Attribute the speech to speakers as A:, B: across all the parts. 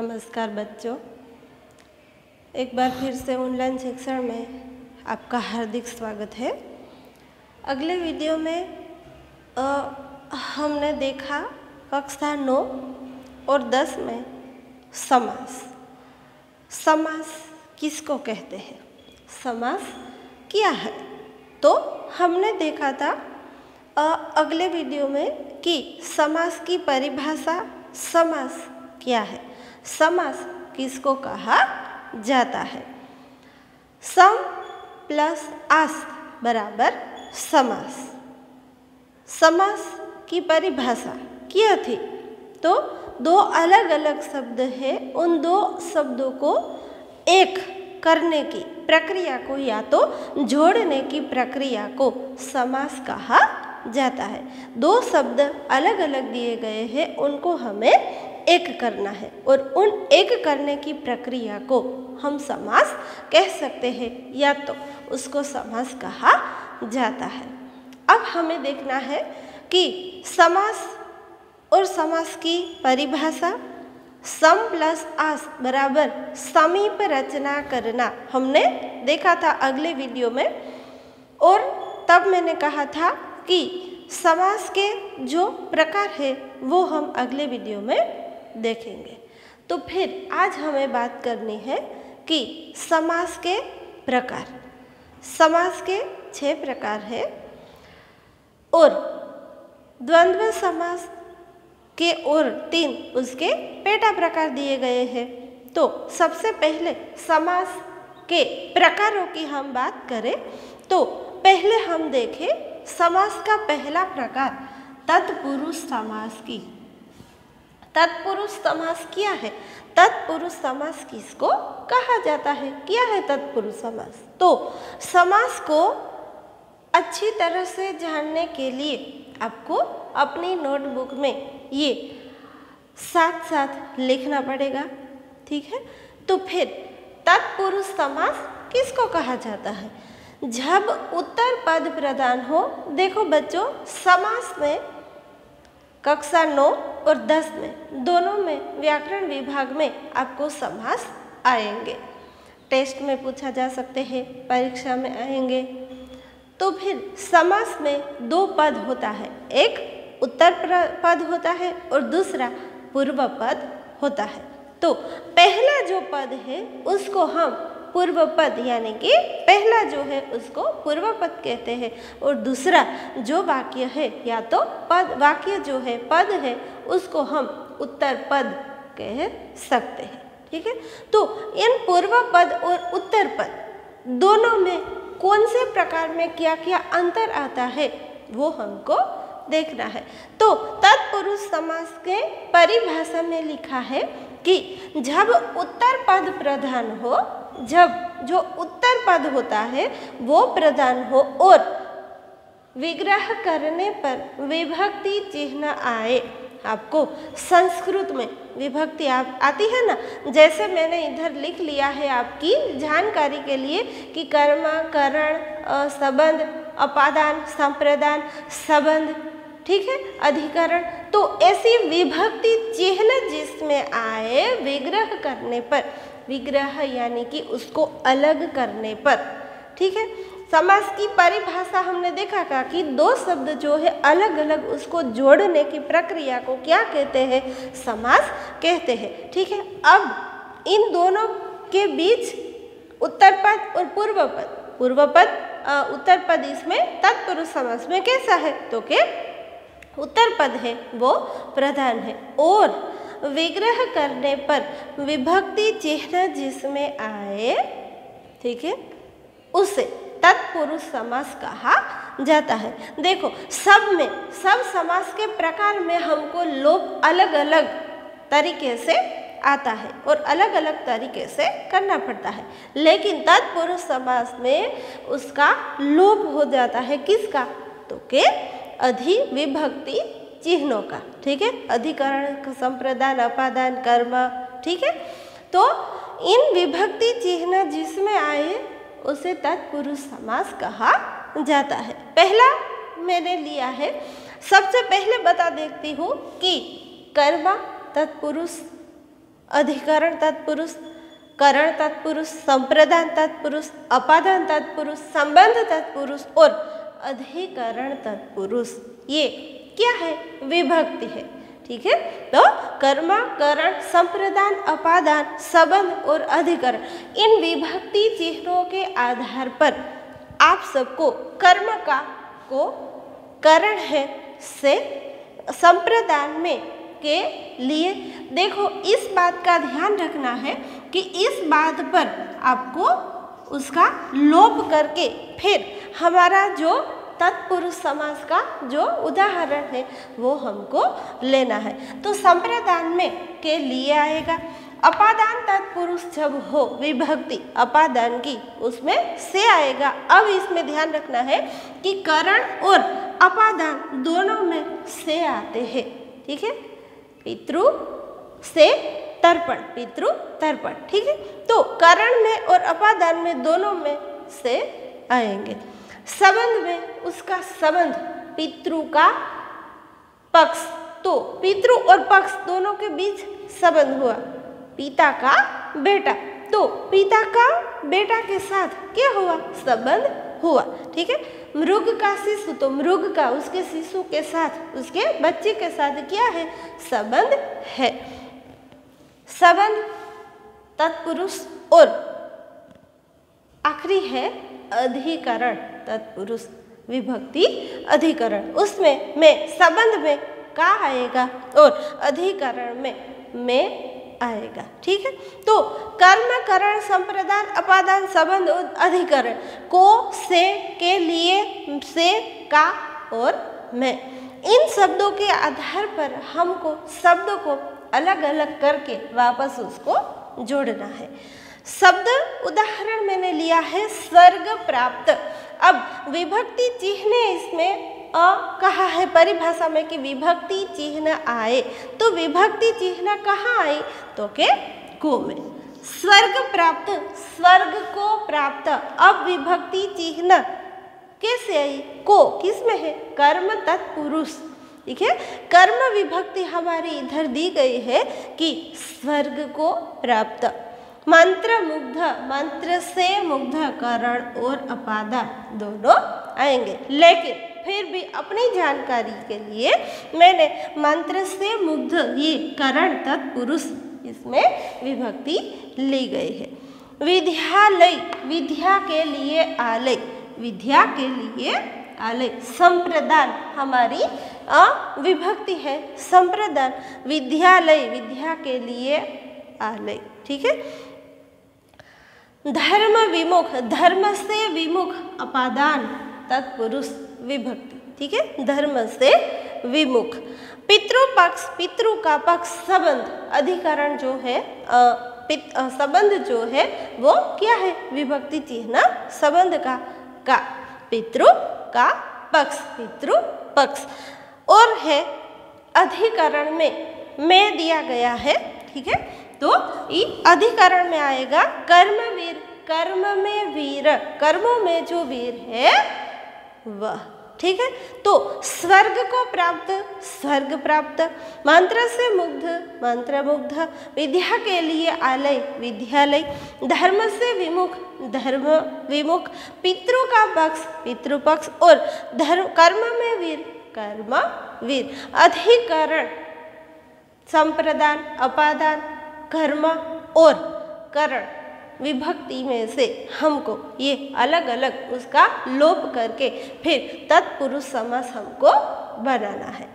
A: नमस्कार बच्चों, एक बार फिर से ऑनलाइन शिक्षण में आपका हार्दिक स्वागत है। अगले वीडियो में हमने देखा कक्षा 9 और 10 में समास। समास किसको कहते हैं, समास क्या है, तो हमने देखा था अगले वीडियो में कि समास की परिभाषा, समास क्या है, समास किसको कहा जाता है। सम प्लस आस बराबर समास। समास की परिभाषा क्या थी, तो दो अलग अलग शब्द है, उन दो शब्दों को एक करने की प्रक्रिया को या तो जोड़ने की प्रक्रिया को समास कहा जाता है। दो शब्द अलग अलग दिए गए हैं, उनको हमें एक करना है और उन एक करने की प्रक्रिया को हम समास कह सकते हैं या तो उसको समास कहा जाता है। अब हमें देखना है कि समास और समास की परिभाषा। सम प्लस आस बराबर समीप रचना करना हमने देखा था अगले वीडियो में, और तब मैंने कहा था कि समास के जो प्रकार है वो हम अगले वीडियो में देखेंगे। तो फिर आज हमें बात करनी है कि समास के प्रकार। समास के 6 प्रकार है और द्वंद्व समास के और 3 उसके पेटा प्रकार दिए गए हैं। तो सबसे पहले समास के प्रकारों की हम बात करें तो पहले हम देखें समास का पहला प्रकार तत्पुरुष समास की। तत्पुरुष समास क्या है, तत्पुरुष समास किसको कहा जाता है, क्या है तत्पुरुष समास। तो समास को अच्छी तरह से जानने के लिए आपको अपनी नोटबुक में ये साथ साथ लिखना पड़ेगा, ठीक है। तो फिर तत्पुरुष समास किसको कहा जाता है, जब उत्तर पद प्रधान हो। देखो बच्चों, समास में कक्षा 9 और 10 में दोनों में व्याकरण विभाग में आपको समास आएंगे, टेस्ट में पूछा जा सकते हैं, परीक्षा में आएंगे। तो फिर समास में 2 पद होता है, एक उत्तर पद होता है और दूसरा पूर्व पद होता है। तो पहला जो पद है उसको हम पूर्व पद यानी कि पहला जो है उसको पूर्व पद कहते हैं, और दूसरा जो वाक्य है या तो पद वाक्य जो है पद है उसको हम उत्तर पद कह सकते हैं, ठीक है। तो इन पूर्व पद और उत्तर पद दोनों में कौन से प्रकार में क्या क्या अंतर आता है वो हमको देखना है। तो तत्पुरुष समास के परिभाषा में लिखा है कि जब उत्तर पद प्रधान हो, जब जो उत्तर पद होता है वो प्रधान हो और विग्रह करने पर विभक्ति चिन्ह आए। आपको संस्कृत में विभक्ति आती है ना, जैसे मैंने इधर लिख लिया है आपकी जानकारी के लिए कि कर्म, करण, संबंध, अपादान, संप्रदान, संबंध, ठीक है, अधिकरण। तो ऐसी विभक्ति चिन्ह जिसमें आए विग्रह करने पर, विग्रह यानी कि उसको अलग करने पर, ठीक है। समास की परिभाषा हमने देखा था कि 2 शब्द जो है अलग अलग उसको जोड़ने की प्रक्रिया को क्या कहते हैं, समास कहते हैं, ठीक है। अब इन दोनों के बीच उत्तर पद और पूर्व पद, पूर्व पद उत्तर पद इसमें तत्पुरुष समास में कैसा है, तो के उत्तर पद है वो प्रधान है और विग्रह करने पर विभक्ति चिन्ह जिसमें आए, ठीक है, उसे तत्पुरुष समास कहा जाता है। देखो सब समास के प्रकार में हमको लोप अलग अलग तरीके से आता है और अलग अलग तरीके से करना पड़ता है, लेकिन तत्पुरुष समास में उसका लोप हो जाता है, किसका, तो के अधि विभक्ति चिन्हों का, ठीक है, अधिकरण, संप्रदान, अपादान, कर्म, ठीक है। तो इन विभक्ति चिन्ह जिसमें आए उसे तत्पुरुष समास कहा जाता है। पहला मैंने लिया है, सबसे पहले बता देती हूँ कि कर्म तत्पुरुष अधिकरण तत्पुरुष, करण तत्पुरुष, संप्रदान तत्पुरुष, अपादान तत्पुरुष, संबंध तत्पुरुष और अधिकरण तत्पुरुष। ये क्या है? विभक्ति है। ठीक है, तो कर्म, करण, संप्रदान, अपादान, संबंध और अधिकरण, इन विभक्ति चिन्हों के आधार पर आप सबको कर्म का को करण है से संप्रदान में के लिए, देखो इस बात का ध्यान रखना है कि इस बात पर आपको उसका लोप करके फिर हमारा जो तत्पुरुष समास का जो उदाहरण है वो हमको लेना है। तो संप्रदान में के लिए आएगा। अपादान तत्पुरुष जब हो विभक्ति अपादान की, उसमें से आएगा। अब इसमें ध्यान रखना है कि करण और अपादान दोनों में से आते हैं। ठीक है, पितृ से तर्पण, पितृ तर्पण। ठीक है, तो करण में और अपादान में दोनों में से आएंगे। संबंध में उसका संबंध पितृ का पक्ष, तो पितृ और पक्ष दोनों के बीच संबंध हुआ। पिता का बेटा, तो पिता का बेटा के साथ क्या हुआ? संबंध हुआ। ठीक है, मृग का शिशु, तो मृग का उसके शिशु के साथ, उसके बच्चे के साथ क्या है? संबंध है। संबंध तत्पुरुष और आखिरी है अधिकरण तत्पुरुष, विभक्ति अधिकरण। उसमें में संबंध में का आएगा और अधिकरण में आएगा। ठीक है, तो कर्म, करण, संप्रदान, अपादान, संबंध और अधिकरण को, से, के लिए, से, का और में, इन शब्दों के आधार पर हमको शब्द को अलग अलग करके वापस उसको जोड़ना है। शब्द उदाहरण मैंने लिया है स्वर्ग प्राप्त। अब विभक्ति चिन्ह इसमें कहा है परिभाषा में कि विभक्ति चिन्ह आए, तो विभक्ति चिन्ह कहाँ आई? तो के को में। स्वर्ग प्राप्त, स्वर्ग को प्राप्त। अब विभक्ति चिन्ह कैसे आई? को किसमें है? कर्म तत्पुरुष। ठीक है, कर्म विभक्ति हमारी इधर दी गई है कि स्वर्ग को प्राप्त। मंत्र मुग्ध, मंत्र से मुग्ध, करण और अपादान दोनों आएंगे। लेकिन फिर भी अपनी जानकारी के लिए मैंने मंत्र से मुग्ध, ये करण तत्पुरुष, इसमें विभक्ति ली गई है। विद्यालय, विद्या के लिए आलय, विद्या के लिए आलय। संप्रदान हमारी विभक्ति है, संप्रदान। विद्यालय, विद्या के लिए आलय। ठीक है, धर्म विमुख, धर्म से विमुख, अपादान तत्पुरुष, विभक्ति। ठीक है, धर्म से विमुख। पितृपक्ष, पितृ का पक्ष, संबंध, अधिकरण जो है संबंध जो है वो क्या है? विभक्ति चिन्ह संबंध का पितृ का पक्ष, पितृ पक्ष। और है अधिकरण में दिया गया है। ठीक है, तो ये अधिकरण में आएगा कर्मवीर, कर्म में वीर, कर्मों में जो वीर है वह। ठीक है, तो स्वर्ग को प्राप्त, स्वर्ग प्राप्त। मंत्र से मुग्ध, मंत्र मुग्ध। विद्या के लिए आलय, विद्यालय। धर्म से विमुख, धर्म विमुख। पितृ का पक्ष, पितृपक्ष। और धर्म, कर्म में वीर, कर्म वीर। अधिकरण, संप्रदान, अपादान, कर्म और करण, विभक्ति में से हमको ये अलग अलग उसका लोप करके फिर तत्पुरुष समास हमको बनाना है।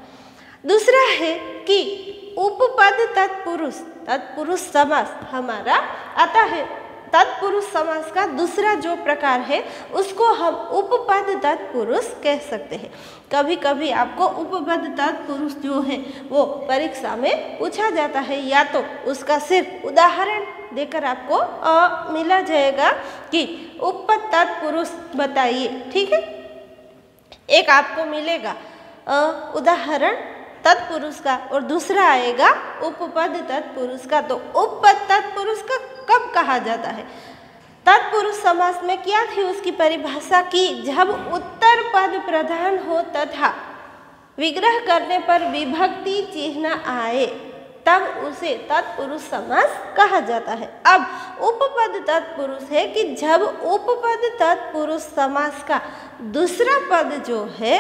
A: दूसरा है कि उपपद तत्पुरुष, तत्पुरुष समास हमारा आता है। तत्पुरुष समास का दूसरा जो प्रकार है उसको हम उपपद तत्पुरुष कह सकते हैं। कभी कभी आपको उपपद तत्पुरुष जो है वो परीक्षा में पूछा जाता है, या तो उसका सिर्फ उदाहरण देकर आपको मिला जाएगा कि उपपद तत्पुरुष बताइए। ठीक है, एक आपको मिलेगा उदाहरण तत्पुरुष का और दूसरा आएगा उपपद तत्पुरुष का। तो उपपद तत्पुरुष का कब कहा जाता है? तत्पुरुष समास में क्या थी उसकी परिभाषा की? जब उत्तर पद प्रधान हो तथा विग्रह करने पर विभक्ति चिन्ह आए तब उसे तत्पुरुष समास कहा जाता है। अब उपपद तत्पुरुष है कि जब उपपद तत्पुरुष समास का दूसरा पद जो है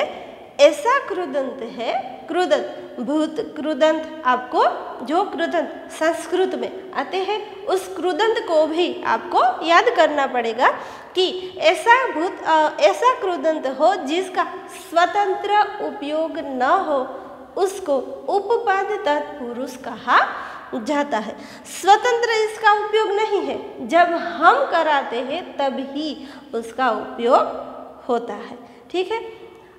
A: ऐसा कृदंत है, कृदंत भूत कृदंत, आपको जो कृदंत संस्कृत में आते हैं उस कृदंत को भी आपको याद करना पड़ेगा कि ऐसा कृदंत हो जिसका स्वतंत्र उपयोग न हो, उसको उपपद तत्पुरुष कहा जाता है। स्वतंत्र इसका उपयोग नहीं है, जब हम कराते हैं तभी उसका उपयोग होता है। ठीक है।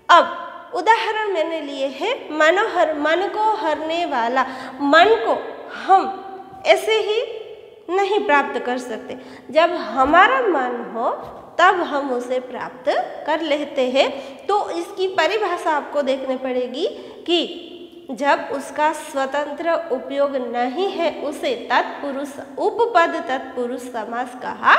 A: अब उदाहरण मैंने लिए हैं मनोहर, मन को हरने वाला। मन को हम ऐसे ही नहीं प्राप्त कर सकते, जब हमारा मन हो तब हम उसे प्राप्त कर लेते हैं। तो इसकी परिभाषा आपको देखनी पड़ेगी कि जब उसका स्वतंत्र उपयोग नहीं है उसे तत्पुरुष उपपद तत्पुरुष समास कहा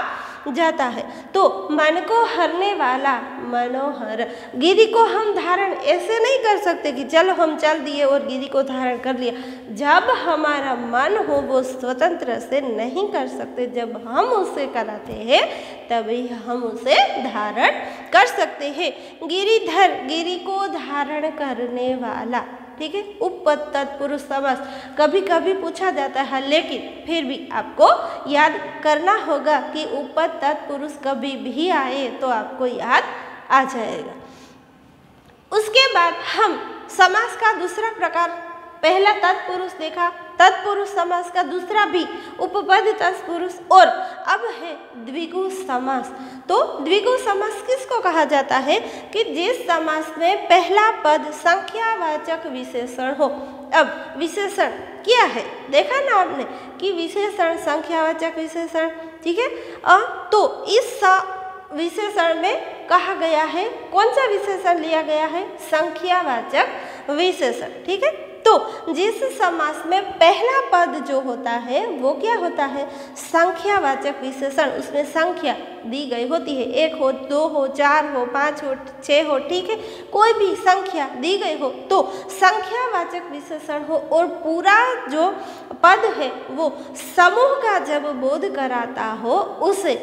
A: जाता है। तो मन को हरने वाला मनोहर, गिरी को हम धारण ऐसे नहीं कर सकते कि चलो हम चल दिए और गिरी को धारण कर लिया। जब हमारा मन हो वो स्वतंत्र से नहीं कर सकते, जब हम उसे कराते हैं तभी हम उसे धारण कर सकते हैं। गिरिधर, गिरी को धारण करने वाला। ठीक है। उपपद तत्पुरुष समास कभी कभी पूछा जाता है, लेकिन फिर भी आपको याद करना होगा कि उपपद तत्पुरुष कभी भी आए तो आपको याद आ जाएगा। उसके बाद हम समास का दूसरा प्रकार, पहला तत्पुरुष देखा, तत्पुरुष समास का दूसरा भी उपपद तत्पुरुष, और अब है द्विगु समास। तो द्विगु समास किसको कहा जाता है कि जिस समास में पहला पद संख्यावाचक विशेषण हो। अब विशेषण क्या है, देखा ना आपने कि विशेषण संख्यावाचक विशेषण। ठीक है। तो इस विशेषण में कहा गया है, कौन सा विशेषण लिया गया है, संख्यावाचक विशेषण। ठीक है। तो जिस समास में पहला पद जो होता है वो क्या होता है, संख्यावाचक विशेषण, उसमें संख्या दी गई होती है, 1 हो, 2 हो, 4 हो, 5 हो, 6 हो। ठीक है। कोई भी संख्या दी गई हो तो संख्यावाचक विशेषण हो और पूरा जो पद है वो समूह का जब बोध कराता हो उसे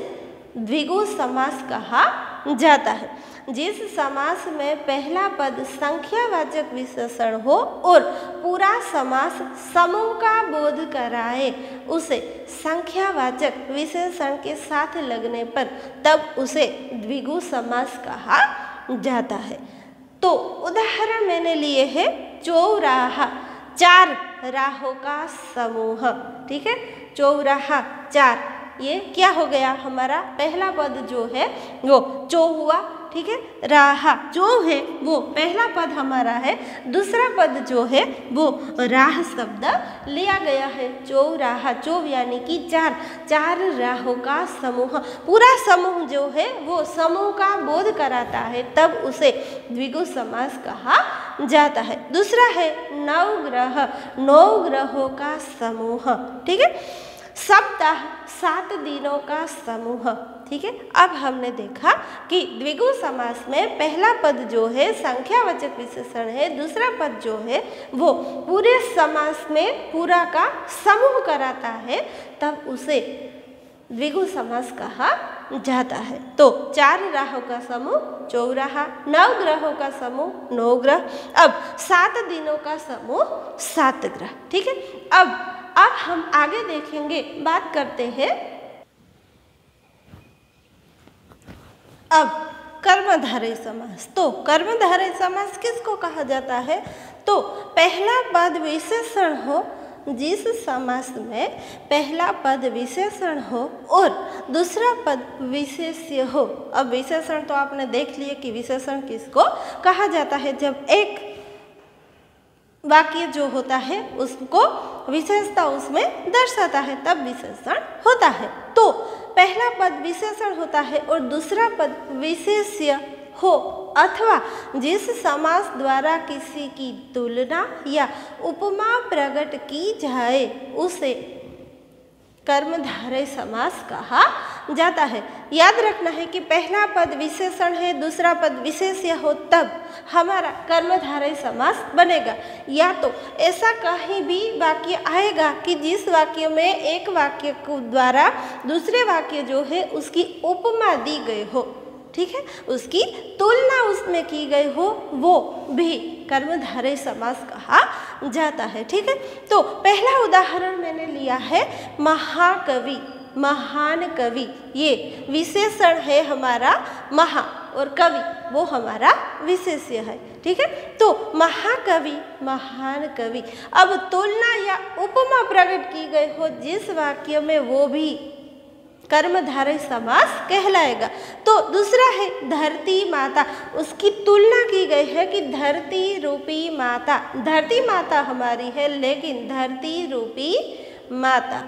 A: द्विगु समास कहा जाता है। जिस समास में पहला पद संख्यावाचक विशेषण हो और पूरा समास समूह का बोध कराए उसे संख्यावाचक विशेषण के साथ लगने पर तब उसे द्विगु समास कहा जाता है। तो उदाहरण मैंने लिए हैं चौराहा, 4 राहों का समूह। ठीक है। चौराहा 4, ये क्या हो गया, हमारा पहला पद जो है वो चौ हुआ। ठीक है। राहा जो है वो पहला पद हमारा है, दूसरा पद जो है वो राह शब्द लिया गया है। चौराहा, चौ यानी कि 4 राहों का समूह। पूरा समूह जो है वो समूह का बोध कराता है, तब उसे द्विगु समास कहा जाता है। दूसरा है नवग्रह, 9 ग्रहों का समूह। ठीक है। सप्ताह, 7 दिनों का समूह। ठीक है। अब हमने देखा कि द्विगु समास में पहला पद जो है संख्यावाचक विशेषण है, दूसरा पद जो है वो पूरे समास में पूरा का समूह कराता है, तब उसे द्विगु समास कहा जाता है। तो 4 राहों का समूह चौराहा, 9 ग्रहों का समूह 9 ग्रह, अब 7 दिनों का समूह 7 ग्रह। ठीक है। अब हम आगे देखेंगे, बात करते हैं अब कर्मधारय समास। तो कर्मधारय समास किसको कहा जाता है, तो पहला पद विशेषण हो, जिस समास में पहला पद विशेषण हो और दूसरा पद विशेष्य हो। अब विशेषण तो आपने देख लिए कि विशेषण किसको कहा जाता है, जब एक वाक्य जो होता है उसको विशेषता उसमें दर्शाता है तब विशेषण होता है। तो पहला पद विशेषण होता है और दूसरा पद विशेष्य हो, अथवा जिस समास द्वारा किसी की तुलना या उपमा प्रकट की जाए उसे कर्मधारय समास कहा जाता है। याद रखना है कि पहला पद विशेषण है, दूसरा पद विशेष्य हो तब हमारा कर्मधारय समास बनेगा। या तो ऐसा कहीं भी वाक्य आएगा कि जिस वाक्य में एक वाक्य को द्वारा दूसरे वाक्य जो है उसकी उपमा दी गई हो, ठीक है, उसकी तुलना उसमें की गई हो, वो भी कर्मधारय समास कहा जाता है। ठीक है, तो पहला उदाहरण मैंने लिया है महाकवि, महान कवि, ये विशेषण है हमारा महा, और कवि वो हमारा विशेष्य है। ठीक है, तो महाकवि, महान कवि। अब तुलना या उपमा प्रकट की गई हो जिस वाक्य में, वो भी कर्मधारय समास कहलाएगा। तो दूसरा है धरती माता, उसकी तुलना की गई है कि धरती रूपी माता, धरती माता हमारी है लेकिन धरती रूपी माता।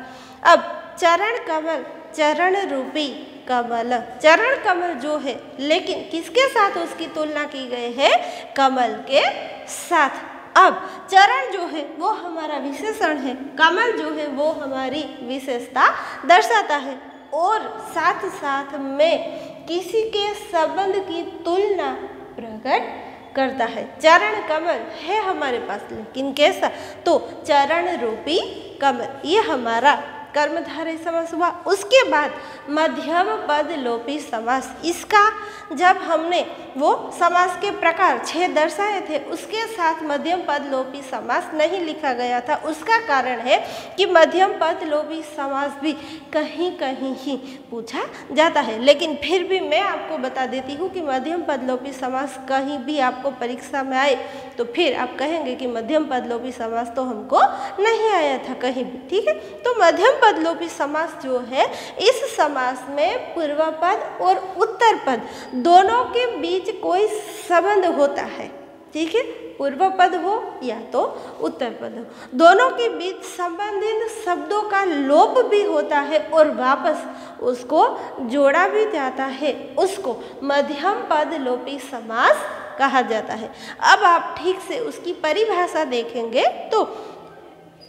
A: अब चरण कमल, चरण रूपी कमल, चरण कमल जो है लेकिन किसके साथ उसकी तुलना की गई है? कमल के साथ। अब चरण जो है वो हमारा विशेषण है, कमल जो है वो हमारी विशेषता दर्शाता है, और साथ साथ में किसी के संबंध की तुलना प्रकट करता है। चरण कमल है हमारे पास लेकिन कैसा? तो चरण रूपी कमल, ये हमारा कर्मधारय समास हुआ। उसके बाद मध्यम पद लोपी समास, इसका जब हमने वो समास के प्रकार 6 दर्शाए थे उसके साथ मध्यम पद लोपी समास नहीं लिखा गया था। उसका कारण है कि मध्यम पद लोपी समास भी कहीं कहीं ही पूछा जाता है, लेकिन फिर भी मैं आपको बता देती हूँ कि मध्यम पद लोपी समास कहीं भी आपको परीक्षा में आए तो फिर आप कहेंगे कि मध्यम पद लोपी समास तो हमको नहीं आया था कहीं भी। ठीक है, तो मध्यम पद लोपी समास जो है, इस समास में पूर्व पद और उत्तर पद दोनों के बीच कोई संबंध होता है। ठीक है, पूर्व पद हो या तो उत्तर पद हो, दोनों के बीच संबंधित शब्दों का लोप भी होता है और वापस उसको जोड़ा भी जाता है, उसको मध्यम पद लोपी समास कहा जाता है। अब आप ठीक से उसकी परिभाषा देखेंगे तो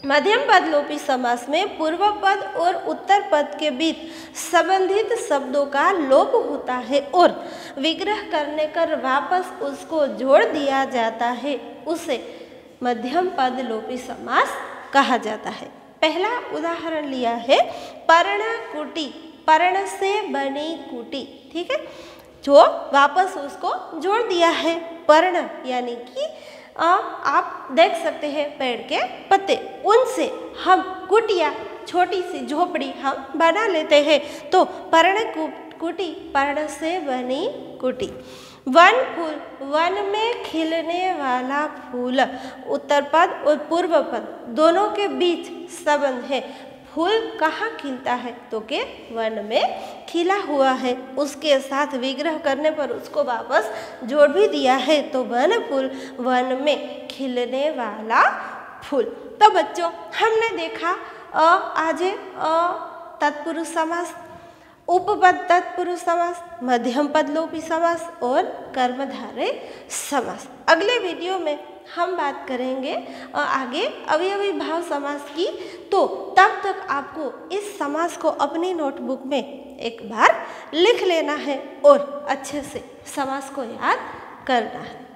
A: मध्यम पद लोपी समास में पूर्व पद और उत्तर पद के बीच संबंधित शब्दों का लोप होता है और विग्रह करने कर वापस उसको जोड़ दिया जाता है, उसे मध्यम पद लोपी समास कहा जाता है। पहला उदाहरण लिया है पर्ण कुटी, पर्ण से बनी कुटी। ठीक है, जो वापस उसको जोड़ दिया है, पर्ण यानी कि आप देख सकते हैं पेड़ के पत्ते, उनसे हम कुटिया, छोटी सी झोपड़ी हम बना लेते हैं। तो पर्ण कुटी, पर्ण से बनी कुटी। वन फूल, वन में खिलने वाला फूल, उत्तर पद और पूर्व पद दोनों के बीच संबंध है। फूल कहाँ खिलता है? तो के वन में खिला हुआ है, उसके साथ विग्रह करने पर उसको वापस जोड़ भी दिया है, तो वन फूल, वन में खिलने वाला फूल। तो बच्चों हमने देखा आज तत्पुरुष समास, उपपद तत्पुरुष समास, मध्यम पद लोपी समास और कर्मधारय समास। अगले वीडियो में हम बात करेंगे आगे अवयवी भाव समास की। तो तब तक आपको इस समास को अपनी नोटबुक में एक बार लिख लेना है और अच्छे से समास को याद करना है।